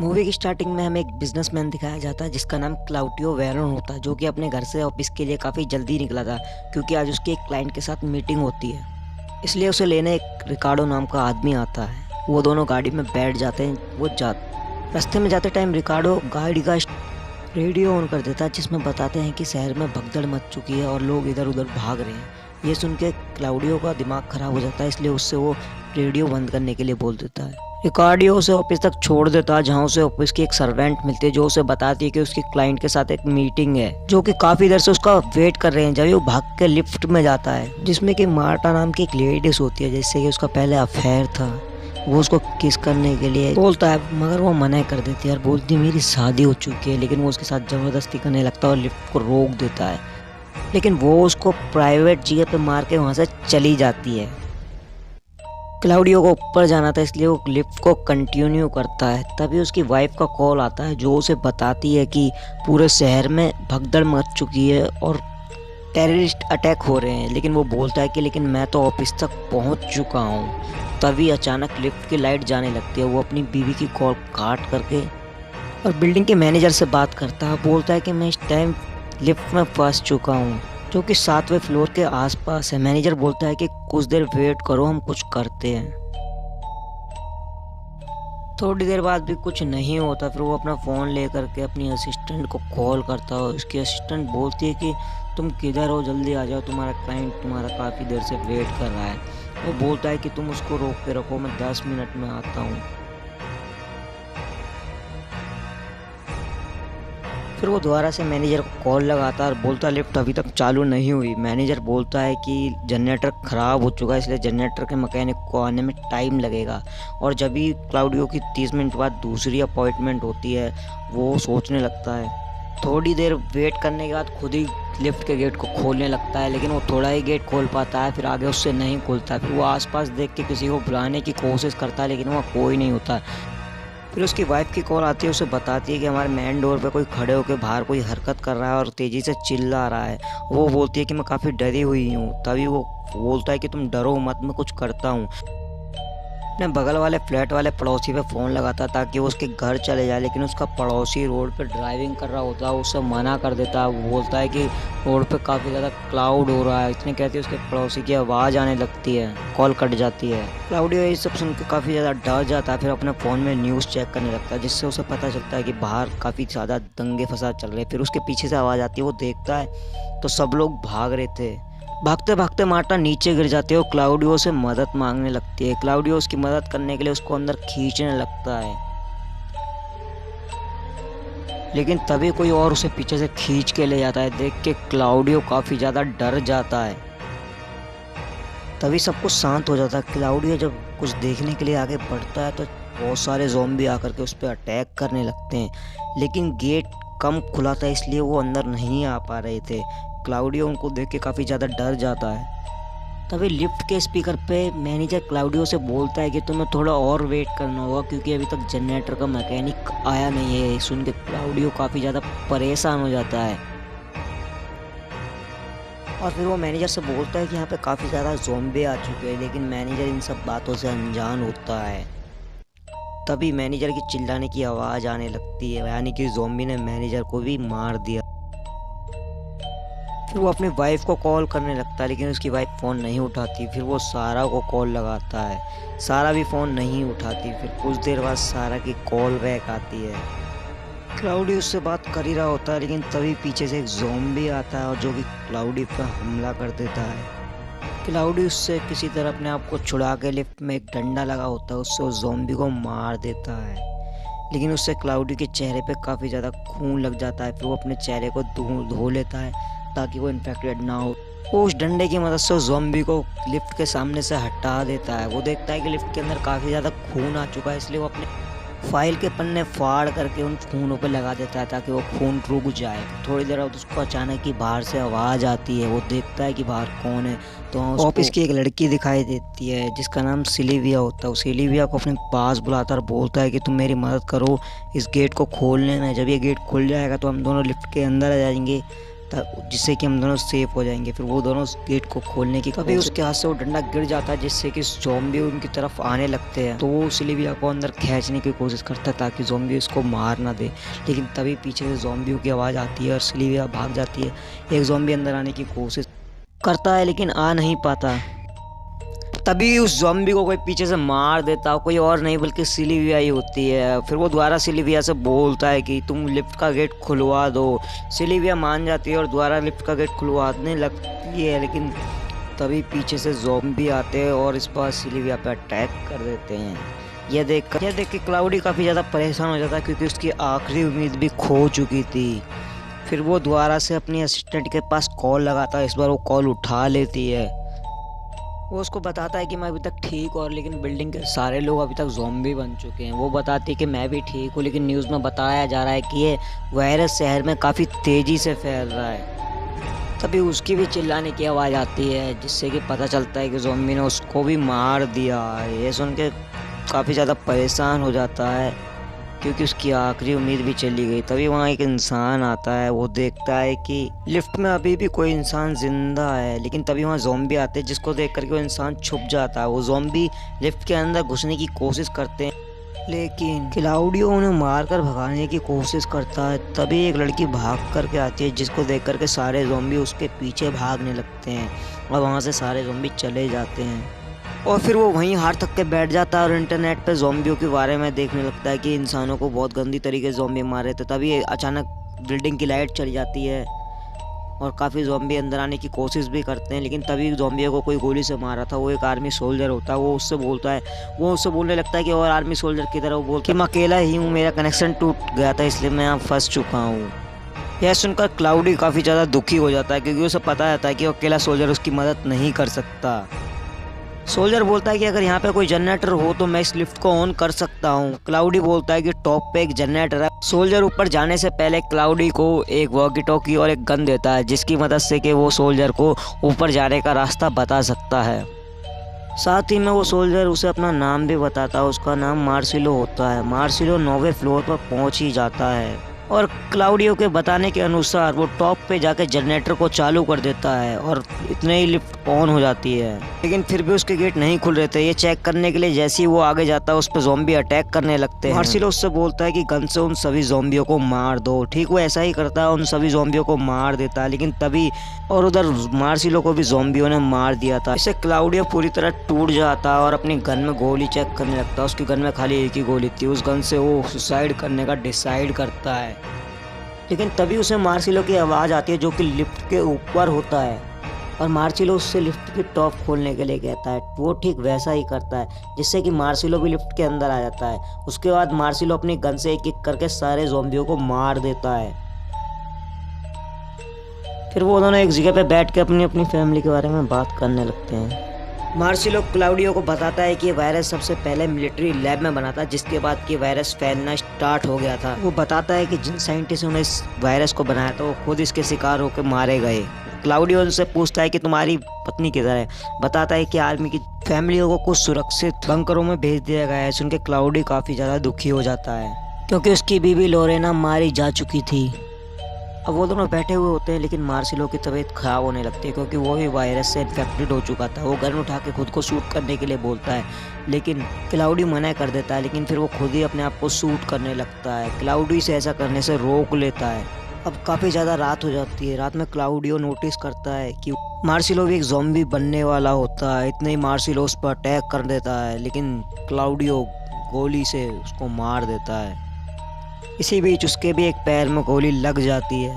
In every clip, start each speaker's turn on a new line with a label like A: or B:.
A: Movie की starting में हमें एक बिजनेसमैन दिखाया जाता है जिसका नाम क्लाउडियो वेरोन होता है, जो कि अपने घर से ऑफिस के लिए काफ़ी जल्दी निकला था क्योंकि आज उसकी एक क्लाइंट के साथ मीटिंग होती है। इसलिए उसे लेने एक रिकार्डो नाम का आदमी आता है। वो दोनों गाड़ी में बैठ जाते हैं। रास्ते में जाते टाइम रिकार्डो गाड़ी का रेडियो ऑन कर देता है जिसमें बताते हैं कि शहर में भगदड़ मच चुकी है और लोग इधर उधर भाग रहे हैं। ये सुन के क्लाउडियो का दिमाग खराब हो जाता है, इसलिए उससे वो रेडियो बंद करने के लिए बोल देता है। रिकार्डियो उसे ऑफिस तक छोड़ देता है जहाँ उसे ऑफिस की एक सर्वेंट मिलती है जो उसे बताती है कि उसकी क्लाइंट के साथ एक मीटिंग है, जो कि काफी देर से उसका वेट कर रहे हैं। जब वो भाग के लिफ्ट में जाता है जिसमें कि मार्टा नाम की एक लेडीज होती है जिससे कि उसका पहले अफेयर था। वो उसको किस करने के लिए बोलता है मगर वो मना कर देती है और बोलती है मेरी शादी हो चुकी है, लेकिन वो उसके साथ जबरदस्ती करने लगता है और लिफ्ट को रोक देता है। लेकिन वो उसको प्राइवेट जेट पे मार के वहाँ से चली जाती है। क्लाउडियो को ऊपर जाना था इसलिए वो लिफ्ट को कंटिन्यू करता है। तभी उसकी वाइफ का कॉल आता है जो उसे बताती है कि पूरे शहर में भगदड़ मच चुकी है और टेररिस्ट अटैक हो रहे हैं। लेकिन वो बोलता है कि लेकिन मैं तो ऑफिस तक पहुंच चुका हूं। तभी अचानक लिफ्ट की लाइट जाने लगती है। वो अपनी बीवी की कॉल काट करके और बिल्डिंग के मैनेजर से बात करता है। बोलता है कि मैं इस टाइम लिफ्ट में फंस चुका हूँ जो कि 7वें फ्लोर के आसपास है। मैनेजर बोलता है कि कुछ देर वेट करो, हम कुछ करते हैं। थोड़ी देर बाद भी कुछ नहीं होता। फिर वो अपना फ़ोन ले करके अपनी असिस्टेंट को कॉल करता है। उसकी असिस्टेंट बोलती है कि तुम किधर हो, जल्दी आ जाओ, तुम्हारा क्लाइंट तुम्हारा काफ़ी देर से वेट कर रहा है। वो बोलता है कि तुम उसको रोक के रखो, मैं 10 मिनट में आता हूँ। फिर वो दोबारा से मैनेजर को कॉल लगाता है और बोलता है लिफ्ट अभी तक चालू नहीं हुई। मैनेजर बोलता है कि जनरेटर ख़राब हो चुका है इसलिए जनरेटर के मैकेनिक को आने में टाइम लगेगा। और जब भी क्लाउडियो की 30 मिनट बाद दूसरी अपॉइंटमेंट होती है वो सोचने लगता है। थोड़ी देर वेट करने के बाद खुद ही लिफ्ट के गेट को खोलने लगता है, लेकिन वो थोड़ा ही गेट खोल पाता है, फिर आगे उससे नहीं खुलता। फिर वो आसपास देख के किसी को बुलाने की कोशिश करता है लेकिन वहाँ कोई नहीं होता। फिर उसकी वाइफ की कॉल आती है, उसे बताती है कि हमारे मेन डोर पे कोई खड़े होकर बाहर कोई हरकत कर रहा है और तेज़ी से चिल्ला रहा है। वो बोलती है कि मैं काफ़ी डरी हुई हूँ। तभी वो बोलता है कि तुम डरो मत, मैं कुछ करता हूँ। अपने बगल वाले फ्लैट वाले पड़ोसी पे फ़ोन लगाता ताकि वो उसके घर चले जाए, लेकिन उसका पड़ोसी रोड पे ड्राइविंग कर रहा होता है, उससे मना कर देता है। वो बोलता है कि रोड पे काफ़ी ज़्यादा क्लाउड हो रहा है। इतने कहते उसके पड़ोसी की आवाज़ आने लगती है, कॉल कट जाती है। क्लाउडियो ये सब सुन के काफ़ी ज़्यादा डर जाता है। फिर अपने फ़ोन में न्यूज़ चेक करने लगता है जिससे उसे पता चलता है कि बाहर काफ़ी ज़्यादा दंगे फसाद चल रहे हैं। फिर उसके पीछे से आवाज़ आती है, वो देखता है तो सब लोग भाग रहे थे। भागते भागते मार्टा नीचे गिर जाती है और क्लाउडियो से मदद मांगने लगती है। क्लाउडियो उसकी मदद करने के लिए उसको अंदर खींचने लगता है, लेकिन तभी कोई और उसे पीछे से खींच के ले जाता है। देख के क्लाउडियो काफ़ी ज़्यादा डर जाता है। तभी सब कुछ शांत हो जाता है। क्लाउडियो जब कुछ देखने के लिए आगे बढ़ता है तो बहुत सारे ज़ॉम्बी आकर के उस पर अटैक करने लगते हैं, लेकिन गेट कम खुला था इसलिए वो अंदर नहीं आ पा रहे थे। क्लाउडियो उनको देख के काफ़ी ज़्यादा डर जाता है। तभी लिफ्ट के स्पीकर पे मैनेजर क्लाउडियो से बोलता है कि तुम्हें थोड़ा और वेट करना होगा क्योंकि अभी तक जनरेटर का मैकेनिक आया नहीं है। सुन के क्लाउडियो काफ़ी ज़्यादा परेशान हो जाता है और फिर वो मैनेजर से बोलता है कि यहाँ पे काफ़ी ज़्यादा ज़ॉम्बी आ चुके हैं, लेकिन मैनेजर इन सब बातों से अनजान होता है। तभी मैनेजर की चिल्लाने की आवाज़ आने लगती है, यानी कि ज़ॉम्बी ने मैनेजर को भी मार दिया। फिर वो अपनी वाइफ को कॉल करने लगता है लेकिन उसकी वाइफ फ़ोन नहीं उठाती। फिर वो सारा को कॉल लगाता है, सारा भी फ़ोन नहीं उठाती। फिर कुछ देर बाद सारा की कॉल बैक आती है। क्लाउडी उससे बात कर ही रहा होता है लेकिन तभी पीछे से एक ज़ॉम्बी आता है और जो कि क्लाउडी पर हमला कर देता है। क्लाउडी उससे किसी तरह अपने आप को छुड़ा के लिफ्ट में एक डंडा लगा होता है उससे उस ज़ॉम्बी को मार देता है, लेकिन उससे क्लाउडी के चेहरे पे काफ़ी ज़्यादा खून लग जाता है। फिर वो अपने चेहरे को धो लेता है ताकि वो इन्फेक्टेड ना हो। वो उस डंडे की मदद से उस ज़ॉम्बी को लिफ्ट के सामने से हटा देता है। वो देखता है कि लिफ्ट के अंदर काफ़ी ज़्यादा खून आ चुका है, इसलिए वो अपने फाइल के पन्ने फाड़ करके उन खूनों पे लगा देता है ताकि वो खून रुक जाए। थोड़ी देर बाद उसको अचानक ही बाहर से आवाज़ आती है। वो देखता है कि बाहर कौन है, तो ऑफिस की एक लड़की दिखाई देती है जिसका नाम सिलिविया होता है। वो सिलिविया को अपने पास बुलाता है और बोलता है कि तुम मेरी मदद करो इस गेट को खोलने में। जब ये गेट खुल जाएगा तो हम दोनों लिफ्ट के अंदर आ जाएंगे। जिससे कि हम दोनों सेफ हो जाएंगे। फिर वो दोनों उस गेट को खोलने की तभी उसके हाथ से वो डंडा गिर जाता है, जिससे कि ज़ॉम्बी उनकी तरफ आने लगते हैं। तो वो सिल्विया को अंदर खींचने की कोशिश करता है ताकि ज़ॉम्बी उसको मार ना दे, लेकिन तभी पीछे से ज़ॉम्बियों की आवाज़ आती है और सिल्विया भाग जाती है। एक ज़ॉम्बी अंदर आने की कोशिश करता है लेकिन आ नहीं पाता। तभी उस ज़ॉम्बी को कोई पीछे से मार देता, कोई और नहीं बल्कि सिल्विया ही होती है। फिर वो दोबारा सिल्विया से बोलता है कि तुम लिफ्ट का गेट खुलवा दो। सिल्विया मान जाती है और दोबारा लिफ्ट का गेट खुलवाने लगती है, लेकिन तभी पीछे से ज़ॉम्बी आते हैं और इस बार सिल्विया पे अटैक कर देते हैं। यह देख के क्लाउडी काफ़ी ज़्यादा परेशान हो जाता है क्योंकि उसकी आखिरी उम्मीद भी खो चुकी थी। फिर वो दोबारा से अपनी असिस्टेंट के पास कॉल लगाता है। इस बार वो कॉल उठा लेती है। वो उसको बताता है कि मैं अभी तक ठीक हूँ, लेकिन बिल्डिंग के सारे लोग अभी तक ज़ॉम्बी बन चुके हैं। वो बताती है कि मैं भी ठीक हूँ, लेकिन न्यूज़ में बताया जा रहा है कि ये वायरस शहर में काफ़ी तेज़ी से फैल रहा है। तभी उसकी भी चिल्लाने की आवाज़ आती है, जिससे कि पता चलता है कि ज़ॉम्बी ने उसको भी मार दिया। ये सुन के काफ़ी ज़्यादा परेशान हो जाता है क्योंकि उसकी आखिरी उम्मीद भी चली गई। तभी वहाँ एक इंसान आता है। वो देखता है कि लिफ्ट में अभी भी कोई इंसान जिंदा है, लेकिन तभी वहाँ ज़ॉम्बी आते हैं, जिसको देख करके वो इंसान छुप जाता है। वो ज़ॉम्बी लिफ्ट के अंदर घुसने की कोशिश करते हैं, लेकिन क्लाउडियो उन्हें मारकर भगाने की कोशिश करता है। तभी एक लड़की भाग करके आती है, जिसको देख करके सारे ज़ॉम्बी उसके पीछे भागने लगते हैं और वहाँ से सारे ज़ॉम्बी चले जाते हैं। और फिर वो वहीं हार थक के बैठ जाता है और इंटरनेट पे ज़ॉम्बियों के बारे में देखने लगता है कि इंसानों को बहुत गंदी तरीके से ज़ॉम्बी मार रहे थे। तभी अचानक बिल्डिंग की लाइट चली जाती है और काफ़ी ज़ॉम्बी अंदर आने की कोशिश भी करते हैं, लेकिन तभी ज़ॉम्बियों को कोई गोली से मारा था। वो एक आर्मी सोल्जर होता है। वो उससे बोलने लगता है कि और आर्मी सोल्जर की तरह वो बोल कि मैं अकेला ही हूँ, मेरा कनेक्शन टूट गया था इसलिए मैं यहाँ फंस चुका हूँ। यह सुनकर क्लाउडी काफ़ी ज़्यादा दुखी हो जाता है क्योंकि उसे पता रहता है कि वो अकेला सोल्जर उसकी मदद नहीं कर सकता। सोल्जर बोलता है कि अगर यहाँ पे कोई जनरेटर हो तो मैं इस लिफ्ट को ऑन कर सकता हूँ। क्लाउडी बोलता है कि टॉप पे एक जनरेटर है। सोल्जर ऊपर जाने से पहले क्लाउडी को एक वॉकी टॉकी और एक गन देता है, जिसकी मदद से कि वो सोल्जर को ऊपर जाने का रास्ता बता सकता है। साथ ही में वो सोल्जर उसे अपना नाम भी बताता है। उसका नाम मार्सिलो होता है। मार्सिलो 9वें फ्लोर पर पहुँच ही जाता है और क्लाउडियो के बताने के अनुसार वो टॉप पे जाके जनरेटर को चालू कर देता है और इतने ही लिफ्ट ऑन हो जाती है, लेकिन फिर भी उसके गेट नहीं खुल रहे थे। ये चेक करने के लिए जैसे ही वो आगे जाता है उस पर ज़ॉम्बी अटैक करने लगते हैं। मार्सिलो उससे बोलता है कि गन से उन सभी ज़ॉम्बियों को मार दो। ठीक वो ऐसा ही करता है, उन सभी ज़ॉम्बियों को मार देता है, लेकिन तभी और उधर मार्सिलो को भी ज़ॉम्बियों ने मार दिया था। इससे क्लाउडियो पूरी तरह टूट जाता है और अपनी गन में गोली चेक करने लगता है। उसकी गन में खाली एक ही गोली थी। उस गन से वो सुसाइड करने का डिसाइड करता है, लेकिन तभी उसे मार्सिलो की आवाज़ आती है जो कि लिफ्ट के ऊपर होता है और मार्सिलो उससे लिफ्ट की टॉप खोलने के लिए कहता है। वो ठीक वैसा ही करता है, जिससे कि मार्सिलो भी लिफ्ट के अंदर आ जाता है। उसके बाद मार्सिलो अपनी गन से एक एक करके सारे ज़ॉम्बियों को मार देता है। फिर वो दोनों एक जगह पे बैठ के अपनी अपनी फैमिली के बारे में बात करने लगते हैं। मार्सिलो क्लाउडियो को बताता है कि ये वायरस सबसे पहले मिलिट्री लैब में बना था, जिसके बाद कि वायरस फैलना स्टार्ट हो गया था। वो बताता है कि जिन साइंटिस्टों ने इस वायरस को बनाया था वो खुद इसके शिकार होकर मारे गए। क्लाउडियो उनसे पूछता है कि तुम्हारी पत्नी किधर है। बताता है कि आर्मी की फैमिलियों को कुछ सुरक्षित बंकरों में भेज दिया गया है। सुन के क्लाउडी काफ़ी ज़्यादा दुखी हो जाता है क्योंकि उसकी बीवी लोरेना मारी जा चुकी थी। अब वो दोनों बैठे हुए होते हैं, लेकिन मार्सिलो की तबीयत खराब होने लगती है क्योंकि वो भी वायरस से इन्फेक्टेड हो चुका था। वो गन उठा के खुद को शूट करने के लिए बोलता है, लेकिन क्लाउडी मना कर देता है, लेकिन फिर वो खुद ही अपने आप को शूट करने लगता है। क्लाउडी से ऐसा करने से रोक लेता है। अब काफ़ी ज़्यादा रात हो जाती है। रात में क्लाउडियो नोटिस करता है कि मार्सिलो भी एक ज़ॉम्बी बनने वाला होता है। इतने ही मार्सिलो उस पर अटैक कर देता है, लेकिन क्लाउडियो गोली से उसको मार देता है। इसी बीच उसके भी एक पैर में गोली लग जाती है।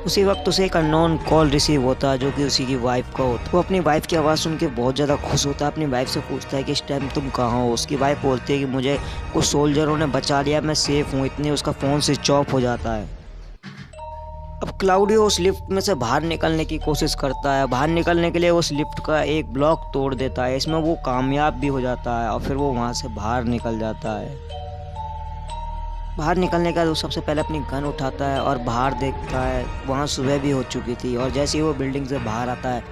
A: उसी वक्त उसे एक अननोन कॉल रिसीव होता है जो कि उसी की वाइफ का होता है। वो अपनी वाइफ की आवाज़ सुन के बहुत ज़्यादा खुश होता है। अपनी वाइफ से पूछता है कि इस टाइम तुम कहाँ हो। उसकी वाइफ बोलती है कि मुझे कुछ सोल्जरों ने बचा लिया, मैं सेफ हूँ। इतने उसका फ़ोन स्विच ऑफ हो जाता है। अब क्लाउडियो उस लिफ्ट में से बाहर निकलने की कोशिश करता है। बाहर निकलने के लिए उस लिफ्ट का एक ब्लॉक तोड़ देता है। इसमें वो कामयाब भी हो जाता है और फिर वो वहाँ से बाहर निकल जाता है। बाहर निकलने का वो सबसे पहले अपनी गन उठाता है और बाहर देखता है। वहाँ सुबह भी हो चुकी थी और जैसे ही वो बिल्डिंग से बाहर आता है,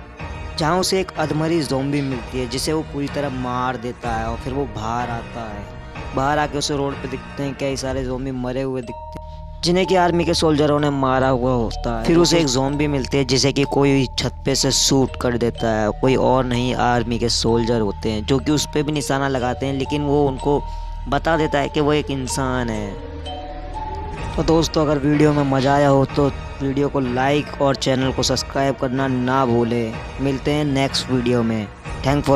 A: जहाँ उसे एक अधमरी ज़ॉम्बी मिलती है जिसे वो पूरी तरह मार देता है। और फिर वो बाहर आता है। बाहर आके उसे रोड पे दिखते हैं कई सारे ज़ॉम्बी मरे हुए दिखते हैं, जिन्हें कि आर्मी के सोल्जरों ने मारा हुआ होता है। फिर उसे एक ज़ॉम्बी मिलती है जिसे कि कोई छत पे से शूट कर देता है। कोई और नहीं, आर्मी के सोल्जर होते हैं जो कि उस पर भी निशाना लगाते हैं, लेकिन वो उनको बता देता है कि वो एक इंसान है। तो दोस्तों, अगर वीडियो में मज़ा आया हो तो वीडियो को लाइक और चैनल को सब्सक्राइब करना ना भूलें। मिलते हैं नेक्स्ट वीडियो में। Thank for